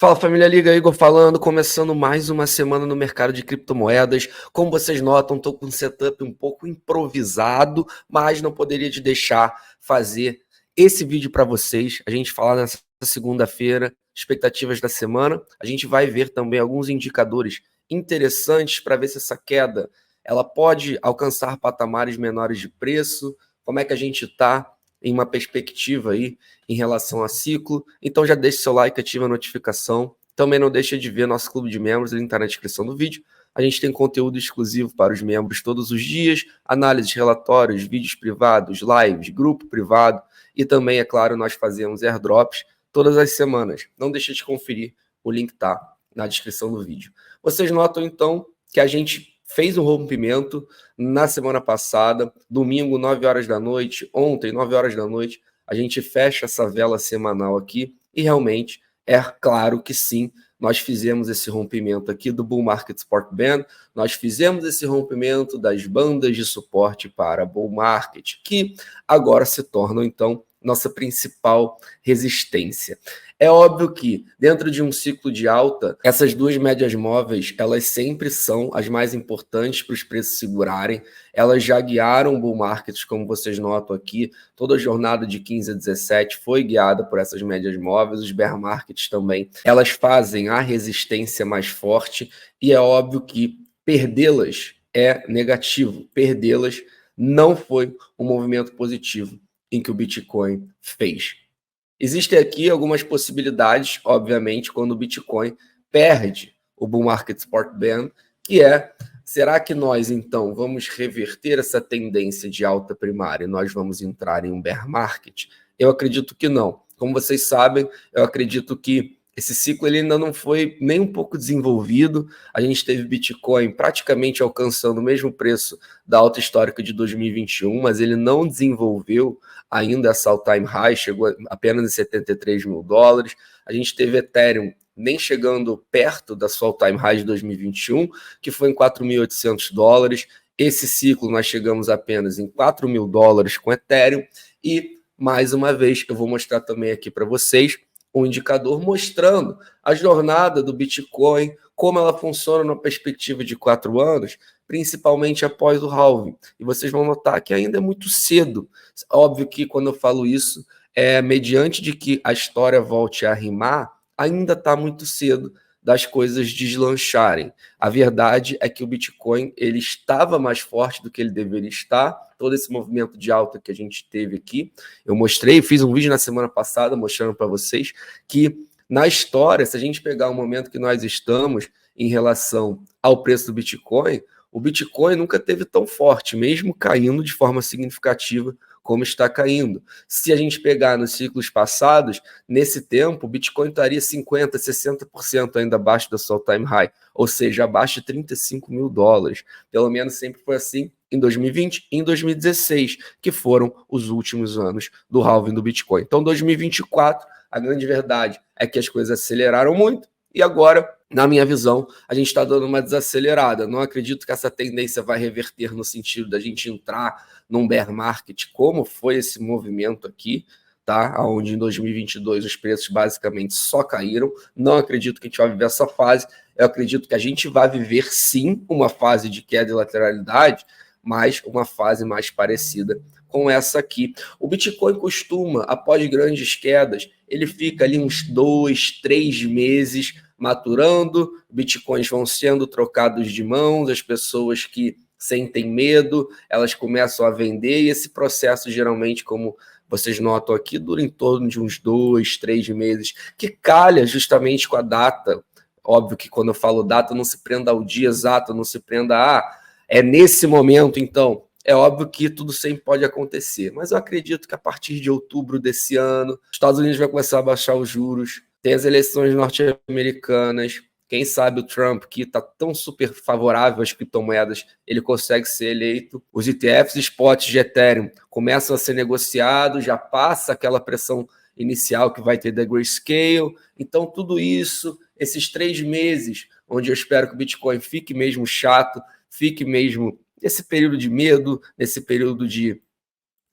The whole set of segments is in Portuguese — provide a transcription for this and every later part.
Fala família, Liga Igor falando, começando mais uma semana no mercado de criptomoedas. Como vocês notam, estou com um setup um pouco improvisado, mas não poderia de deixar fazer esse vídeo para vocês. A gente falar nessa segunda-feira, expectativas da semana. A gente vai ver também alguns indicadores interessantes para ver se essa queda ela pode alcançar patamares menores de preço, como é que a gente está em uma perspectiva aí em relação a ciclo. Então já deixe seu like, ativa a notificação. Também não deixe de ver nosso clube de membros, ele está na descrição do vídeo. A gente tem conteúdo exclusivo para os membros todos os dias, análises, relatórios, vídeos privados, lives, grupo privado e também, é claro, nós fazemos airdrops todas as semanas. Não deixe de conferir, o link está na descrição do vídeo. Vocês notam então que a gente fez um rompimento na semana passada, domingo, 9 horas da noite, ontem, 9 horas da noite, a gente fecha essa vela semanal aqui e realmente é claro que sim, nós fizemos esse rompimento aqui do Bull Market Support Band, nós fizemos esse rompimento das bandas de suporte para Bull Market, que agora se tornam então nossa principal resistência. É óbvio que dentro de um ciclo de alta, essas duas médias móveis, elas sempre são as mais importantes para os preços segurarem. Elas já guiaram bull markets, como vocês notam aqui. Toda a jornada de 15 a 17 foi guiada por essas médias móveis. Os bear markets também. Elas fazem a resistência mais forte e é óbvio que perdê-las é negativo. Perdê-las não foi um movimento positivo em que o Bitcoin fez. Existem aqui algumas possibilidades, obviamente, quando o Bitcoin perde o Bull Market Support Band, que é, será que nós, então, vamos reverter essa tendência de alta primária e nós vamos entrar em um bear market? Eu acredito que não. Como vocês sabem, eu acredito que esse ciclo ele ainda não foi nem um pouco desenvolvido. A gente teve Bitcoin praticamente alcançando o mesmo preço da alta histórica de 2021, mas ele não desenvolveu ainda essa all-time high, chegou apenas em 73 mil dólares. A gente teve Ethereum nem chegando perto da sua all-time high de 2021, que foi em 4.800 dólares. Esse ciclo nós chegamos apenas em 4 mil dólares com Ethereum. E, mais uma vez, eu vou mostrar também aqui para vocês um indicador mostrando a jornada do Bitcoin, como ela funciona na perspectiva de 4 anos, principalmente após o halving. E vocês vão notar que ainda é muito cedo. Óbvio que quando eu falo isso, mediante de que a história volte a rimar, ainda está muito cedo das coisas deslancharem. A verdade é que o Bitcoin ele estava mais forte do que ele deveria estar. Todo esse movimento de alta que a gente teve aqui, eu mostrei, fiz um vídeo na semana passada mostrando para vocês que na história, se a gente pegar o momento que nós estamos em relação ao preço do Bitcoin, o Bitcoin nunca teve tão forte, mesmo caindo de forma significativa como está caindo. Se a gente pegar nos ciclos passados, nesse tempo, o Bitcoin estaria 50%, 60% ainda abaixo da sua all-time high, ou seja, abaixo de 35 mil dólares. Pelo menos sempre foi assim em 2020 e em 2016, que foram os últimos anos do halving do Bitcoin. Então, 2024, a grande verdade é que as coisas aceleraram muito e agora, na minha visão, a gente está dando uma desacelerada. Não acredito que essa tendência vai reverter no sentido da gente entrar num bear market, como foi esse movimento aqui, tá? Onde em 2022 os preços basicamente só caíram. Não acredito que a gente vai viver essa fase. Eu acredito que a gente vai viver sim uma fase de queda e lateralidade, mas uma fase mais parecida com essa aqui. O Bitcoin costuma, após grandes quedas, ele fica ali uns 2, 3 meses maturando, bitcoins vão sendo trocados de mãos, as pessoas que sentem medo, elas começam a vender, e esse processo geralmente, como vocês notam aqui, dura em torno de uns 2, 3 meses, que calha justamente com a data. Óbvio que quando eu falo data, não se prenda ao dia exato, não se prenda é nesse momento, então. É óbvio que tudo sempre pode acontecer, mas eu acredito que a partir de outubro desse ano, os Estados Unidos vai começar a baixar os juros, tem as eleições norte-americanas, quem sabe o Trump, que está tão super favorável às criptomoedas, ele consegue ser eleito. Os ETFs e spots de Ethereum começam a ser negociados, já passa aquela pressão inicial que vai ter da Grayscale. Então, tudo isso, esses 3 meses, onde eu espero que o Bitcoin fique mesmo chato, fique mesmo nesse período de medo, nesse período de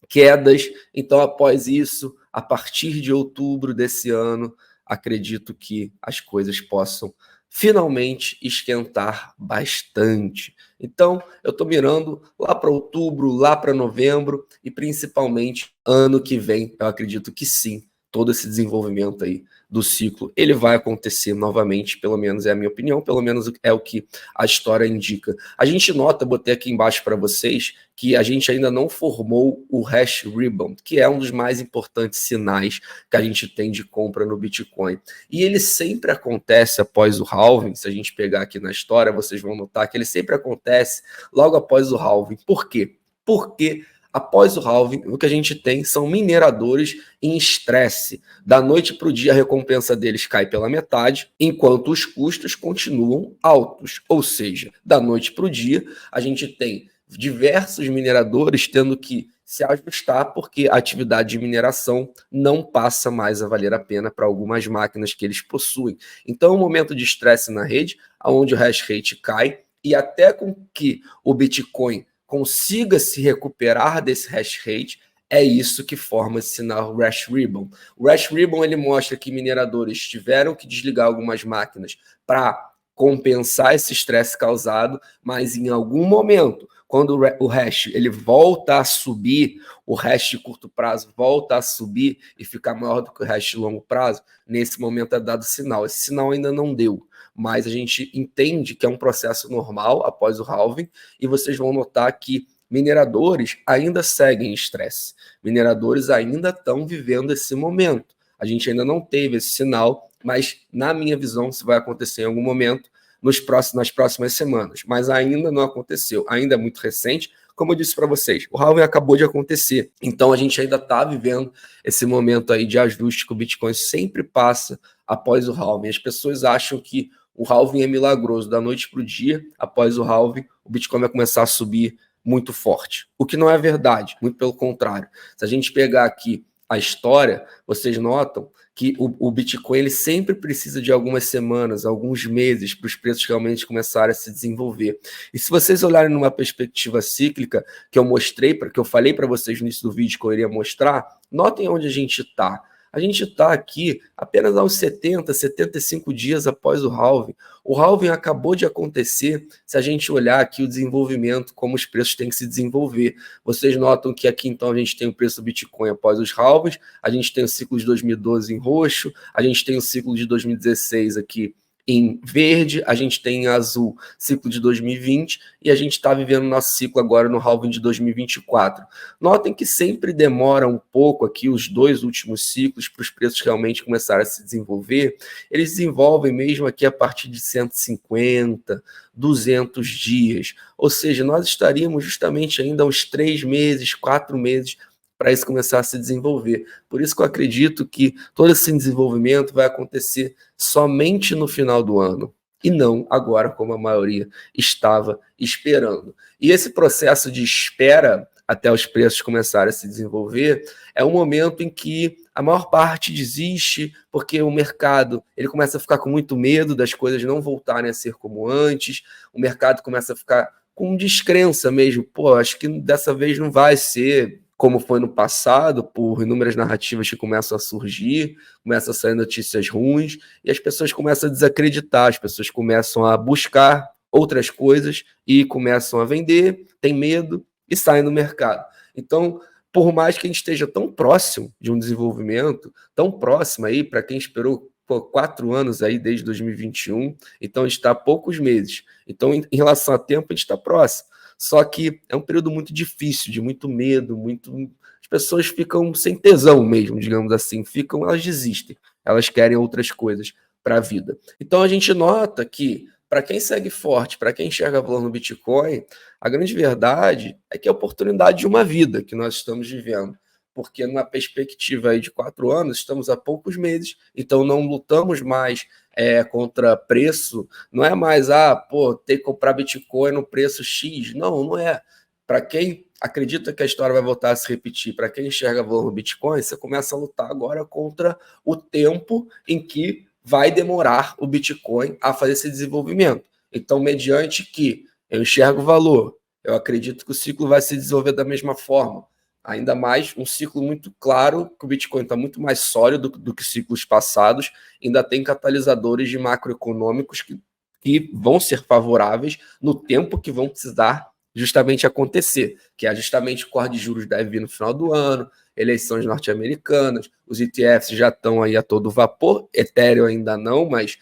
quedas. Então, após isso, a partir de outubro desse ano, acredito que as coisas possam finalmente esquentar bastante. Então, eu estou mirando lá para outubro, lá para novembro e principalmente ano que vem, eu acredito que sim, todo esse desenvolvimento aí do ciclo, ele vai acontecer novamente, pelo menos é a minha opinião, pelo menos é o que a história indica. A gente nota, botei aqui embaixo para vocês, que a gente ainda não formou o hash ribbon, que é um dos mais importantes sinais que a gente tem de compra no Bitcoin. E ele sempre acontece após o halving. Se a gente pegar aqui na história, vocês vão notar que ele sempre acontece logo após o halving. Por quê? Porque após o halving, o que a gente tem são mineradores em estresse. Da noite para o dia, a recompensa deles cai pela metade, enquanto os custos continuam altos. Ou seja, da noite para o dia, a gente tem diversos mineradores tendo que se ajustar porque a atividade de mineração não passa mais a valer a pena para algumas máquinas que eles possuem. Então, é um momento de estresse na rede, onde o hash rate cai, e até com que o Bitcoin consiga se recuperar desse hash rate, é isso que forma esse sinal Hash Ribbon. O Hash Ribbon ele mostra que mineradores tiveram que desligar algumas máquinas para compensar esse estresse causado, mas em algum momento, quando o hash ele volta a subir, o hash de curto prazo volta a subir e ficar maior do que o hash de longo prazo, nesse momento é dado sinal. Esse sinal ainda não deu, mas a gente entende que é um processo normal após o halving, e vocês vão notar que mineradores ainda seguem estresse. Mineradores ainda estão vivendo esse momento. A gente ainda não teve esse sinal, mas na minha visão isso vai acontecer em algum momento nas próximas semanas. Mas ainda não aconteceu, ainda é muito recente. Como eu disse para vocês, o halving acabou de acontecer. Então a gente ainda está vivendo esse momento aí de ajuste que o Bitcoin sempre passa após o halving. As pessoas acham que o halving é milagroso, da noite para o dia, após o halving, o Bitcoin vai começar a subir muito forte. O que não é verdade, muito pelo contrário. Se a gente pegar aqui a história, vocês notam que o Bitcoin ele sempre precisa de algumas semanas, alguns meses, para os preços realmente começarem a se desenvolver. E se vocês olharem numa perspectiva cíclica, que eu mostrei, que eu falei para vocês no início do vídeo que eu iria mostrar, notem onde a gente está. A gente está aqui apenas aos 70, 75 dias após o halving. O halving acabou de acontecer se a gente olhar aqui o desenvolvimento, como os preços têm que se desenvolver. Vocês notam que aqui então a gente tem o preço do Bitcoin após os halvings, a gente tem o ciclo de 2012 em roxo, a gente tem o ciclo de 2016 aqui em verde, a gente tem em azul ciclo de 2020 e a gente está vivendo nosso ciclo agora no halving de 2024. Notem que sempre demora um pouco aqui os dois últimos ciclos para os preços realmente começarem a se desenvolver. Eles desenvolvem mesmo aqui a partir de 150, 200 dias. Ou seja, nós estaríamos justamente ainda uns 3 meses, 4 meses para isso começar a se desenvolver. Por isso que eu acredito que todo esse desenvolvimento vai acontecer somente no final do ano, e não agora, como a maioria estava esperando. E esse processo de espera até os preços começarem a se desenvolver é um momento em que a maior parte desiste, porque o mercado ele começa a ficar com muito medo das coisas não voltarem a ser como antes, o mercado começa a ficar com descrença mesmo. Pô, acho que dessa vez não vai ser como foi no passado, por inúmeras narrativas que começam a surgir, começam a sair notícias ruins, e as pessoas começam a desacreditar, as pessoas começam a buscar outras coisas e começam a vender, tem medo e saem do mercado. Então, por mais que a gente esteja tão próximo de um desenvolvimento, tão próximo aí, para quem esperou 4 anos aí desde 2021, então a gente está há poucos meses. Então, em relação a tempo, a gente está próximo. Só que é um período muito difícil, de muito medo, as pessoas ficam sem tesão mesmo, digamos assim, elas desistem, elas querem outras coisas para a vida. Então a gente nota que, para quem segue forte, para quem enxerga valor no Bitcoin, a grande verdade é que é a oportunidade de uma vida que nós estamos vivendo. Porque numa perspectiva aí de 4 anos, estamos há poucos meses, então não lutamos mais contra preço, não é mais, ter que comprar Bitcoin no preço X. Não, não é. Para quem acredita que a história vai voltar a se repetir, para quem enxerga valor no Bitcoin, você começa a lutar agora contra o tempo em que vai demorar o Bitcoin a fazer esse desenvolvimento. Então, mediante que eu enxergo valor, eu acredito que o ciclo vai se desenvolver da mesma forma. Ainda mais um ciclo muito claro, que o Bitcoin está muito mais sólido do que ciclos passados, ainda tem catalisadores de macroeconômicos que vão ser favoráveis no tempo que vão precisar justamente acontecer, que é justamente o corte de juros deve vir no final do ano, eleições norte-americanas, os ETFs já estão aí a todo vapor, Ethereum ainda não, mas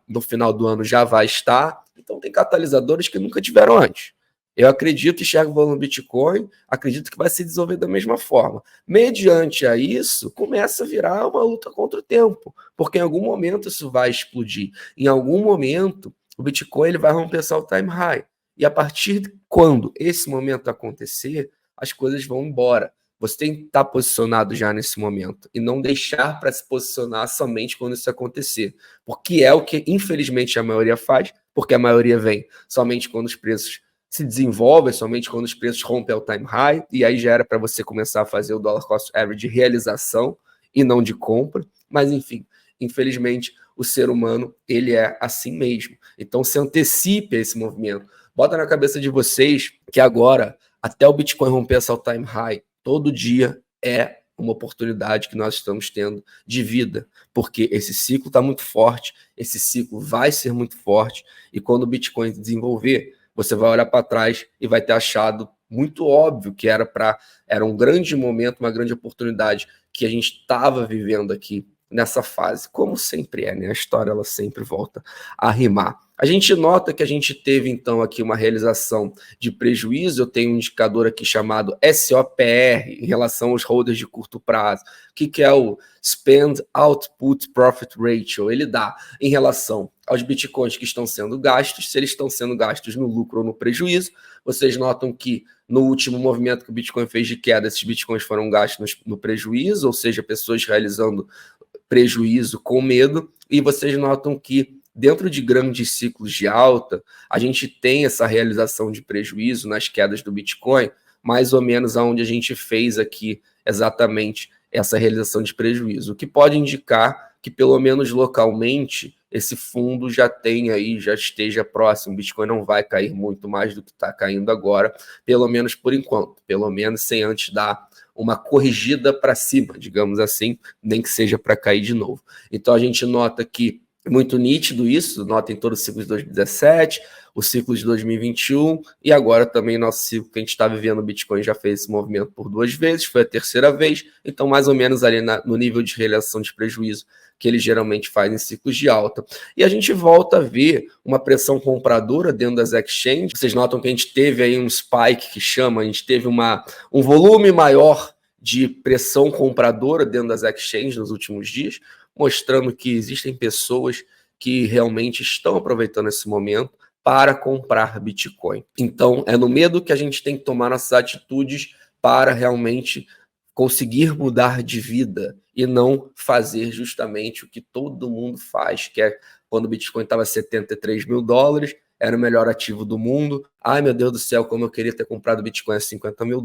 no final do ano já vai estar, então tem catalisadores que nunca tiveram antes. Eu acredito, enxergo o valor no Bitcoin, acredito que vai se desenvolver da mesma forma. Mediante a isso, começa a virar uma luta contra o tempo, porque em algum momento isso vai explodir. Em algum momento, o Bitcoin ele vai romper esse all-time high. E a partir de quando esse momento acontecer, as coisas vão embora. Você tem que estar posicionado já nesse momento e não deixar para se posicionar somente quando isso acontecer. Porque é o que, infelizmente, a maioria faz, porque a maioria vem somente quando os preços se desenvolvem, somente quando os preços rompem ao time high, e aí já era para você começar a fazer o dollar cost average de realização e não de compra. Mas, enfim, infelizmente, o ser humano, ele é assim mesmo. Então, se antecipe a esse movimento. Bota na cabeça de vocês que agora, até o Bitcoin romper essa all-time high, todo dia é uma oportunidade que nós estamos tendo de vida, porque esse ciclo está muito forte, esse ciclo vai ser muito forte, e quando o Bitcoin desenvolver, você vai olhar para trás e vai ter achado muito óbvio que era um grande momento, uma grande oportunidade que a gente estava vivendo aqui nessa fase, como sempre é, né? A história ela sempre volta a rimar. A gente nota que a gente teve, então, aqui uma realização de prejuízo. Eu tenho um indicador aqui chamado SOPR, em relação aos holders de curto prazo. O que é o Spend Output Profit Ratio? Ele dá em relação aos bitcoins que estão sendo gastos, se eles estão sendo gastos no lucro ou no prejuízo. Vocês notam que no último movimento que o Bitcoin fez de queda, esses bitcoins foram gastos no prejuízo, ou seja, pessoas realizando prejuízo com medo, e vocês notam que dentro de grandes ciclos de alta, a gente tem essa realização de prejuízo nas quedas do Bitcoin, mais ou menos aonde a gente fez aqui exatamente essa realização de prejuízo, o que pode indicar que pelo menos localmente esse fundo já tem aí, já esteja próximo, o Bitcoin não vai cair muito mais do que está caindo agora, pelo menos por enquanto, pelo menos sem antes dar uma corrigida para cima, digamos assim, nem que seja para cair de novo. Então a gente nota que é muito nítido isso, nota em todo o ciclo de 2017, o ciclo de 2021 e agora também nosso ciclo que a gente está vivendo, o Bitcoin já fez esse movimento por 2 vezes, foi a terceira vez, então mais ou menos ali no nível de realização de prejuízo que ele geralmente faz em ciclos de alta. E a gente volta a ver uma pressão compradora dentro das exchanges. Vocês notam que a gente teve aí um spike que chama, a gente teve um volume maior de pressão compradora dentro das exchanges nos últimos dias, mostrando que existem pessoas que realmente estão aproveitando esse momento para comprar Bitcoin. Então, é no medo que a gente tem que tomar nossas atitudes para realmente conseguir mudar de vida e não fazer justamente o que todo mundo faz, que é quando o Bitcoin estava $73 mil, era o melhor ativo do mundo. Ai, meu Deus do céu, como eu queria ter comprado Bitcoin a $50 mil.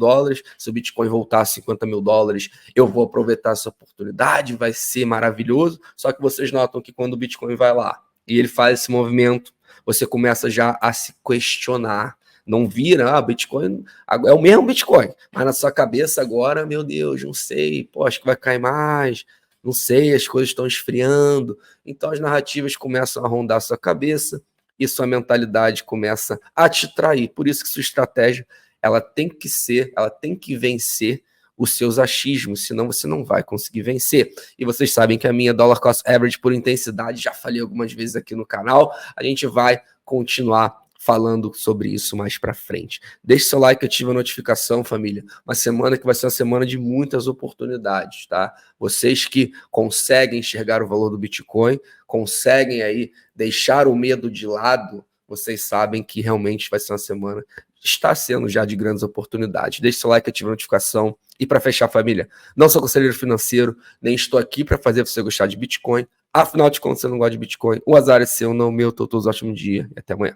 Se o Bitcoin voltar a $50 mil, eu vou aproveitar essa oportunidade, vai ser maravilhoso. Só que vocês notam que quando o Bitcoin vai lá e ele faz esse movimento, você começa já a se questionar. Não vira, Bitcoin é o mesmo Bitcoin, mas na sua cabeça agora, meu Deus, não sei, pô, acho que vai cair mais, não sei, as coisas estão esfriando. Então as narrativas começam a rondar a sua cabeça e sua mentalidade começa a te trair. Por isso que sua estratégia, ela tem que vencer os seus achismos, senão você não vai conseguir vencer. E vocês sabem que a minha dollar cost average por intensidade, já falei algumas vezes aqui no canal, a gente vai continuar falando sobre isso mais para frente. Deixe seu like, ative a notificação, família. Uma semana que vai ser uma semana de muitas oportunidades, tá? Vocês que conseguem enxergar o valor do Bitcoin, conseguem aí deixar o medo de lado, vocês sabem que realmente vai ser uma semana, está sendo já de grandes oportunidades. Deixe seu like, ative a notificação. E para fechar, família, não sou conselheiro financeiro, nem estou aqui para fazer você gostar de Bitcoin. Afinal de contas, você não gosta de Bitcoin. O azar é seu, não o meu. Todos ótimo dia e até amanhã.